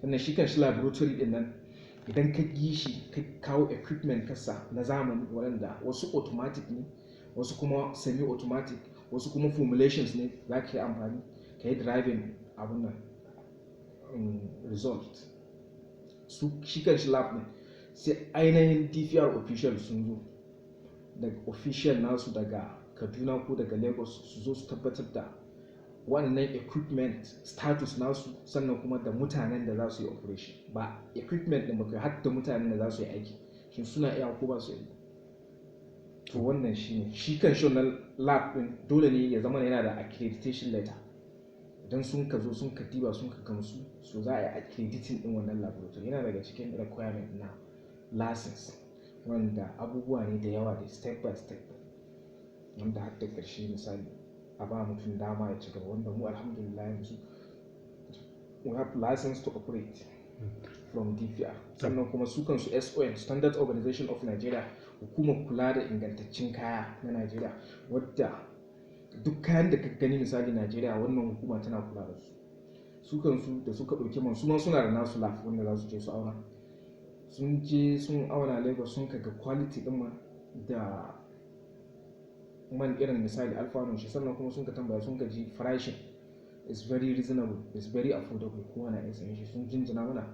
Sannan shi kan shi laboratory din nan idan ka yi shi ka kawo equipment kasa na zamani waɗanda wasu automatic ne, wasu kuma semi automatic, wasu kuma formulations ne za ka yi amfani ka yi driving abun nan result. Shi kan shi lab ne sai ainihin DPR official sun zo daga official nasu daga Kaduna ko daga Lagos su zo su tabbatar da wannan equipment status nasu, sannan kuma da mutanen da za su yi operation, ba equipment din ba har da mutanen da za su yi aiki shin suna iya ko ba su yi. To wannan shine shi kan shi wannan lab din dole ne ya zama yana da accreditation letter. Idan sun ka zo sun ka diba sun ka gamsu so za a yi accrediting din wannan laboratory, yana daga cikin requirement na license wanda abubuwa ne da yawa da step by step wanda har da ƙarshe misali a ba mutum dama ya ci gaba, wanda mu alhamdulillah yanzu we have license to operate from DPR. Sannan kuma su kansu SON, Standard Organization of Nigeria, hukumar kula da ingantaccen kaya na Nigeria, wadda duk kayan da ka gani misali Nigeria wannan hukuma tana kula da su. Su kansu da suka ɗauki man su ma suna da nasu lab wanda za su je su auna. Sun je sun auna Lagos sun kaga quality din man da man irin misali alfanun shi, sannan kuma sun ka tambaya sun ka ji farashin is very reasonable, is very affordable, kowa na iya sayan shi, sun jinjina mana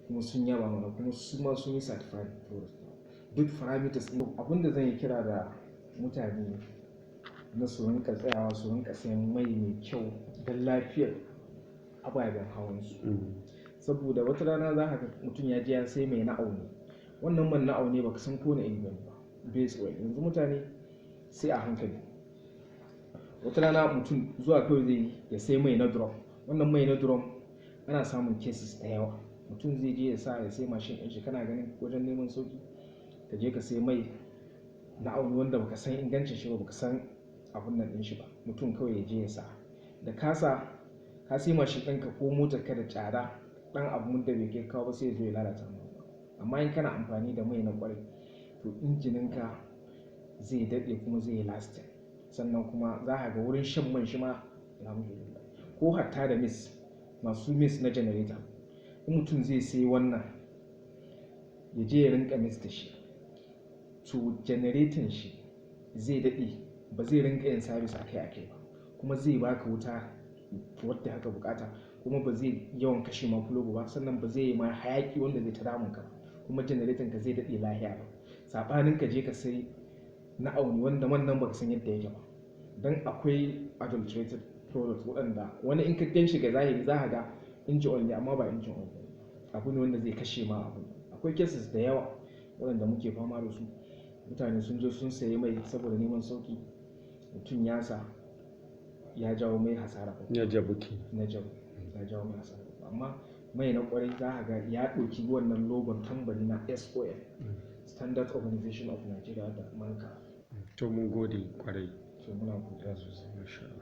kuma sun yaba mana kuma su ma sun yi certified product. Duk parameters din abinda zan yi kira da mutane na su rinka tsayawa su rinka sayan mai mai kyau don lafiyar ababen hawan su. Saboda wata rana za ka ga mutum ya je ya sai mai na aune, wannan man na aune baka san ko na iri bane ba, base oil. Yanzu mutane sai a hankali, wata rana mutum zuwa kawai zai ya sai mai na drum, wannan mai na drum ana samun cases da yawa. Mutum zai je ya sai mashin ɗin shi, kana ganin wajen neman sauki ka je ka sai mai na aune wanda baka san ingancin shi ba, baka san abun nan ɗin shi ba, mutum kawai ya je ya sa da kasa ka sai mashin ɗinka ko motar ka da tsada ɗan abun da bai kai kawo ba sai ya zo ya lalata ma. Amma in kana amfani da mai na ƙwarai to injininka zai daɗe kuma zai yi lasting, sannan kuma za ka ga wurin shan man shi ma alhamdulillah. Ko hatta da masu mis na generator, in mutum zai sai wannan ya je ya rinka mis da shi to generator shi zai daɗe ba zai rinka yin service akai-akai ba, kuma zai baka wuta wadda haka bukata, kuma ba zai yawan kashe ma kulobu ba, sannan ba zai yi ma hayaki wanda zai ta damun ka, kuma generator ka zai daɗe lahiya ba. Saɓanin ka je ka sai na auni wanda wannan baka san yadda yake ba, don akwai adulterated product waɗanda wani in ka gan shi ga zahiri za ka ga engine oil ne amma ba engine oil ne, abu ne wanda zai kashe ma abu. Akwai cases da yawa waɗanda muke fama da su, mutane sun je sun sayi mai saboda neman sauki, mutum ya sa ya jawo mai hasara, ya jawo mai hasara. Amma mai na kwarai za ka ga ya ɗauki wannan logon tambari na SON, Standard Organization of Nigeria da marka. To mun gode kwarai. To muna godiya sosai.